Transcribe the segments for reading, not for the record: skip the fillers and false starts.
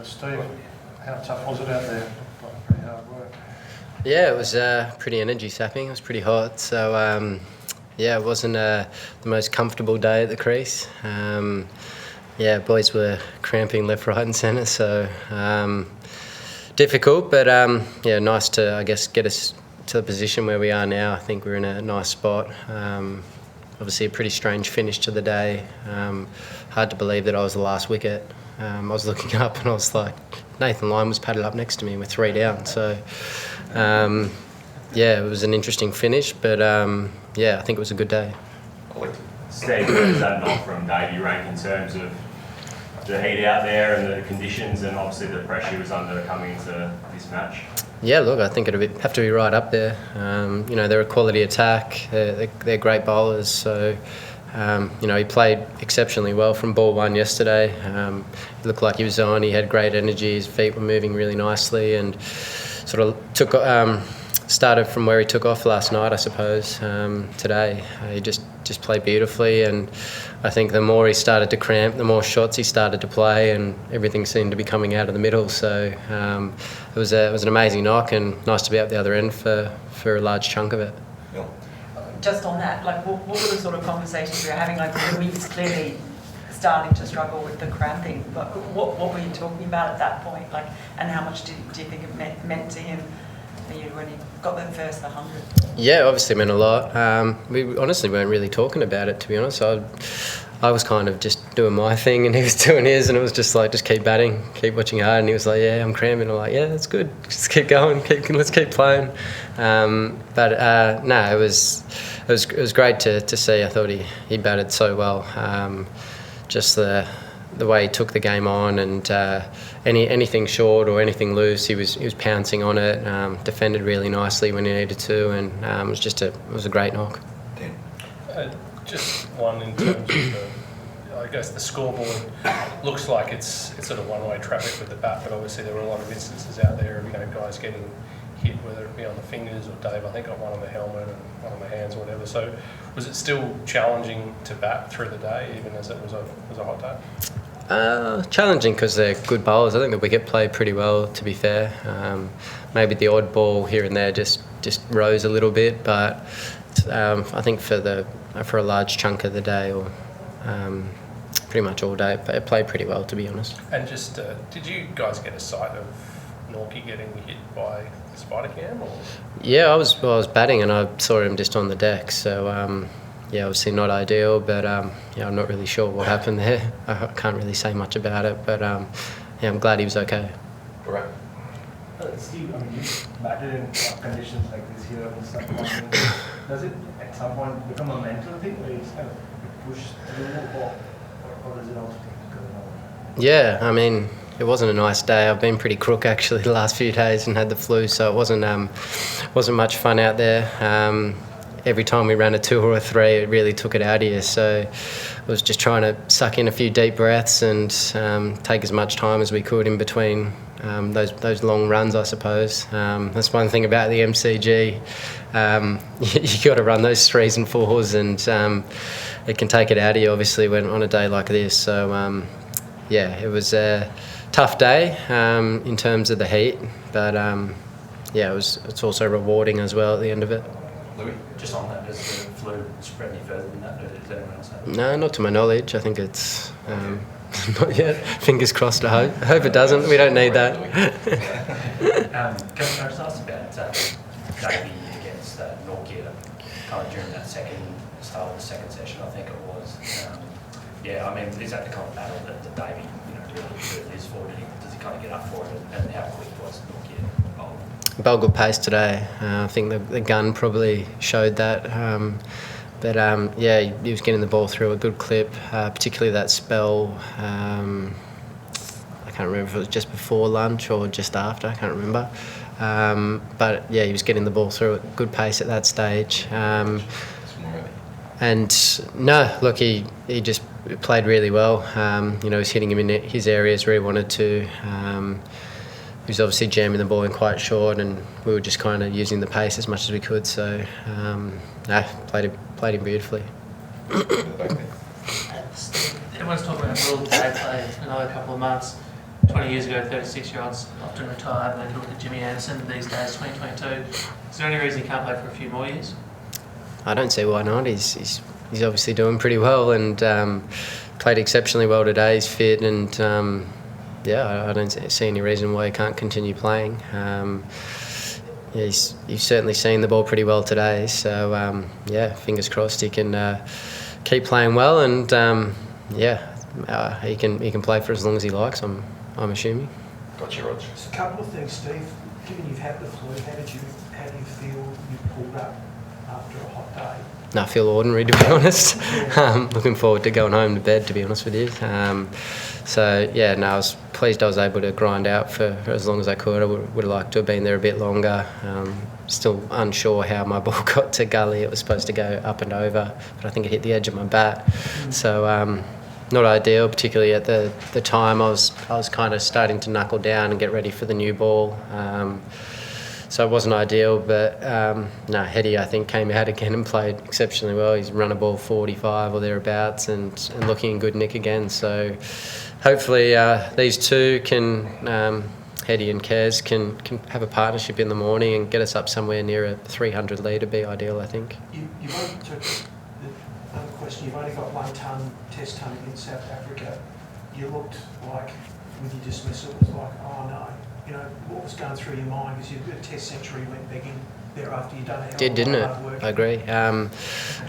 Steve, how tough was it out there? Pretty hard work. Yeah, it was pretty energy sapping. It was pretty hot, so it wasn't the most comfortable day at the crease. Boys were cramping left, right, and centre, so difficult, but nice to, I guess, get us to the position where we are now. I think we're in a nice spot. Obviously, a pretty strange finish to the day. Hard to believe that I was the last wicket. I was looking up and I was like, Nathan Lyon was padded up next to me with 3 down. So, it was an interesting finish, but I think it was a good day. Steve, where does that knock from Davey rank in terms of the heat out there and the conditions and obviously the pressure he was under coming into this match? Yeah, look, I think it'll have to be right up there. They're a quality attack. They're great bowlers. So, he played exceptionally well from ball one yesterday. It looked like he was on. He had great energy. His feet were moving really nicely and sort of started from where he took off last night, I suppose. Today, he just played beautifully, and I think the more he started to cramp, the more shots he started to play, and everything seemed to be coming out of the middle. So it was an amazing knock, and nice to be at the other end for a large chunk of it. Just on that, what were the sort of conversations you were having? He was clearly starting to struggle with the cramping, but what were you talking about at that point? And how much do you think it meant to him when he got the first 100? Yeah, obviously it meant a lot. We honestly weren't really talking about it, to be honest. I was kind of just doing my thing and he was doing his, and it was just like, just keep batting, keep watching hard. And he was like, yeah, I'm cramping. I'm like, yeah, that's good. Just keep going, let's keep playing. It was great to see. I thought he batted so well. Just the way he took the game on, and anything short or anything loose, he was pouncing on it. Defended really nicely when he needed to, and it was a great knock. Just one in terms of the scoreboard. Looks like it's sort of one-way traffic with the bat, but obviously there were a lot of instances out there of guys getting hit, whether it be on the fingers or Dave, I think, got one on the helmet and one on the hands or whatever. So was it still challenging to bat through the day, even as it was a hot day? Challenging because they're good bowlers. I think the wicket played pretty well, to be fair. Maybe the odd ball here and there just rose a little bit, but I think for a large chunk of the day, or pretty much all day, it played pretty well, to be honest. And just, did you guys get a sight of Norkie getting hit by the spider cam? Or? Yeah, I was batting and I saw him just on the deck, so obviously not ideal, but I'm not really sure what happened there. I can't really say much about it, but I'm glad he was okay. All right. Steve, you batted in tough conditions like this here and stuff. Does it at some point become a mental thing where it's kind of pushed through, or does it also take going on? Yeah, it wasn't a nice day. I've been pretty crook actually the last few days and had the flu, so it wasn't much fun out there. Every time we ran a 2 or a 3, it really took it out of you. So I was just trying to suck in a few deep breaths and take as much time as we could in between those long runs, I suppose. That's one thing about the MCG. You got to run those 3s and 4s, and it can take it out of you, obviously, when on a day like this. So it was a tough day in terms of the heat, but it's also rewarding as well at the end of it. Louis, just on that, does the flu spread any further than that? Does anyone else have it? No, not to my knowledge. I think it's not yet. Fingers crossed. I hope it doesn't. We don't need that. Can I just ask about Davey against Norkie kind of during that start of the second session, I think it was. Is that the kind of battle that Davey really lives for? Does he kind of get up for it, and how quick was Norkie bowling? Bowled good pace today. I think the gun probably showed that. He was getting the ball through a good clip, particularly that spell. I can't remember if it was just before lunch or just after. I can't remember. He was getting the ball through at good pace at that stage. He just played really well. He was hitting him in his areas where he wanted to. He was obviously jamming the ball in quite short, and we were just kind of using the pace as much as we could. So, played him beautifully. Everyone's talking about World Day play another couple of months. 20 20 years ago, 36-year-olds often retire, and they look at Jimmy Anderson these days, 2022. Is there any reason he can't play for a few more years? I don't see why not. He's obviously doing pretty well and played exceptionally well today. He's fit and I don't see any reason why he can't continue playing. You've certainly seen the ball pretty well today, so fingers crossed he can keep playing well and he can play for as long as he likes. I'm assuming. Gotcha, Rog. Just a couple of things, Steve. Given you've had the flu, how do you feel you pulled up after a hot day? No, I feel ordinary, to be honest. Looking forward to going home to bed, to be honest with you. I was pleased I was able to grind out for as long as I could. I would have liked to have been there a bit longer. Still unsure how my ball got to gully. It was supposed to go up and over, but I think it hit the edge of my bat. So not ideal, particularly at the time. I was kind of starting to knuckle down and get ready for the new ball. So it wasn't ideal, but Hetty I think came out again and played exceptionally well. He's run a ball 45 or thereabouts and looking in good nick again. So hopefully these two can, Hetty and Kaz, can have a partnership in the morning and get us up somewhere near a 300 lead would be ideal, I think. Another question, you've only got 1 test ton against South Africa. You looked like, with your dismissal, it was like, oh no. You know, what was going through your mind? Because your test century went begging there after you'd done it. Didn't it? I agree.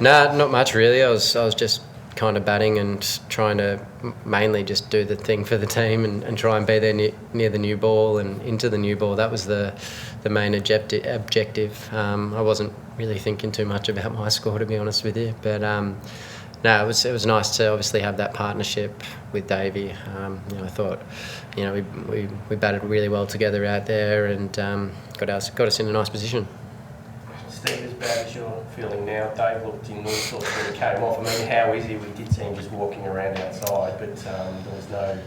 Not much really. I was just kind of batting and trying to mainly just do the thing for the team and try and be there near the new ball and into the new ball. That was the main objective. I wasn't really thinking too much about my score, to be honest with you. But it was nice to obviously have that partnership with Davey. I thought, we batted really well together out there and got us in a nice position. Steve, as bad as you're feeling now, Dave looked in all sorts when he came off. I mean, how is he? We did see him just walking around outside, but there was no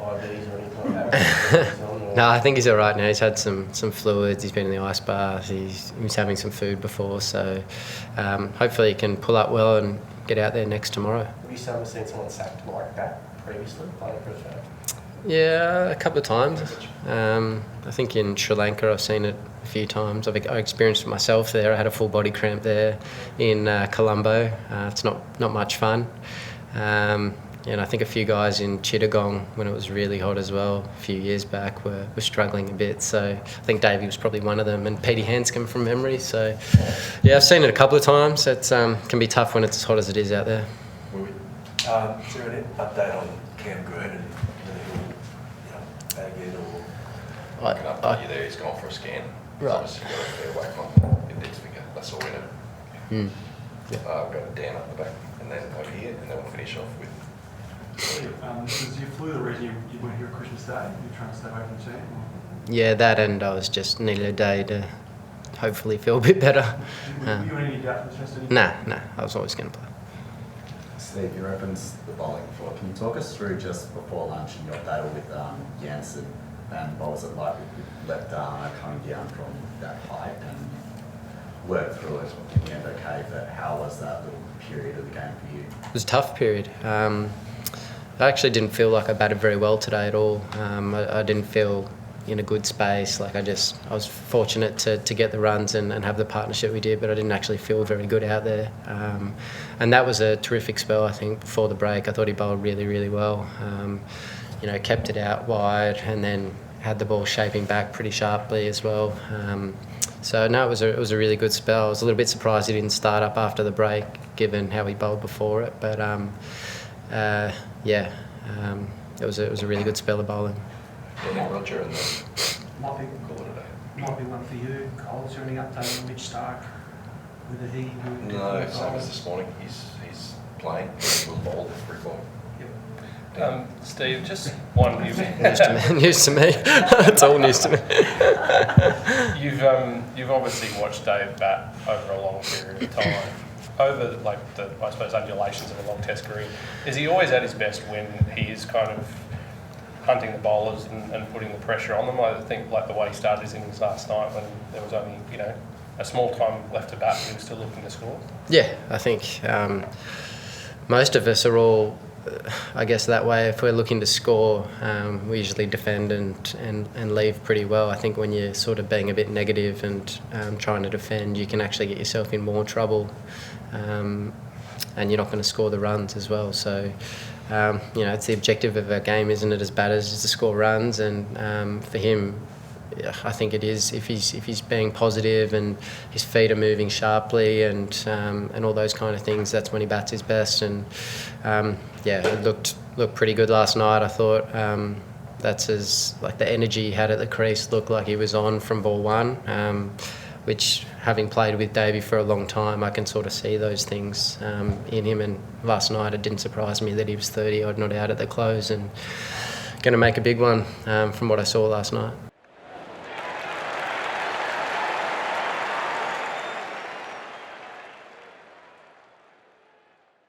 IVs or anything like that. No, I think he's all right now. He's had some fluids. He's been in the ice bath. He was having some food before, so hopefully he can pull up well and get out there next tomorrow. Have you seen someone sacked like that previously, playing for Australia? Yeah, a couple of times. I think in Sri Lanka I've seen it a few times. I experienced it myself there. I had a full body cramp there in Colombo. It's not much fun. And I think a few guys in Chittagong, when it was really hot as well, a few years back, were struggling a bit. So I think Davey was probably one of them, and Petey Hanscom from memory. So yeah, I've seen it a couple of times. It can be tough when it's as hot as it is out there. Is there an update on Cam Green and again or? I can update you there. He's gone for a scan. Right. Obviously got a fair whack on index finger. That's all we know. We've got it down up the back and then over here, and then we'll finish off with. Was your flu the reason you weren't here at Christmas Day? You're trying to stay away from the team? Yeah, that, and I was just needed a day to hopefully feel a bit better. Were you in any doubt for the rest of the Nah, I was always going to play. Steve, you referenced the bowling before. Can you talk us through just before lunch and your battle with Jansen, and what was it like with left arm coming down from that height and work through it in the end okay, but how was that little period of the game for you? It was a tough period. I actually didn't feel like I batted very well today at all. I didn't feel in a good space. I was fortunate to get the runs and have the partnership we did, but I didn't actually feel very good out there. And that was a terrific spell, I think, before the break. I thought he bowled really, really well. Kept it out wide and then had the ball shaping back pretty sharply as well. It was a really good spell. I was a little bit surprised he didn't start up after the break, given how he bowled before it. But it was a really good spell of bowling. Yeah, Roger, and Might be one for you, Cole. Is there any update on Mitch Stark? Whether he will? No, same as this morning. He's playing. He'll bowl every ball. Steve, just one. News to me. It's all news to me. You've obviously watched Dave bat over a long period of time. Over the I suppose undulations of a long Test career, is he always at his best when he is kind of hunting the bowlers and putting the pressure on them? I think the way he started his innings last night when there was only a small time left to bat, and he was still looking to score. Yeah, I think most of us are all I guess that way, if we're looking to score, we usually defend and leave pretty well. I think when you're sort of being a bit negative and trying to defend, you can actually get yourself in more trouble, and you're not going to score the runs as well. So, it's the objective of our game, isn't it, as batters, is to score runs, and for him, I think it is. If he's being positive and his feet are moving sharply and all those kind of things, that's when he bats his best. And it looked pretty good last night. I thought that's the energy he had at the crease looked like he was on from ball one, which, having played with Davey for a long time, I can sort of see those things in him. And last night it didn't surprise me that he was 30 odd not out at the close and going to make a big one from what I saw last night.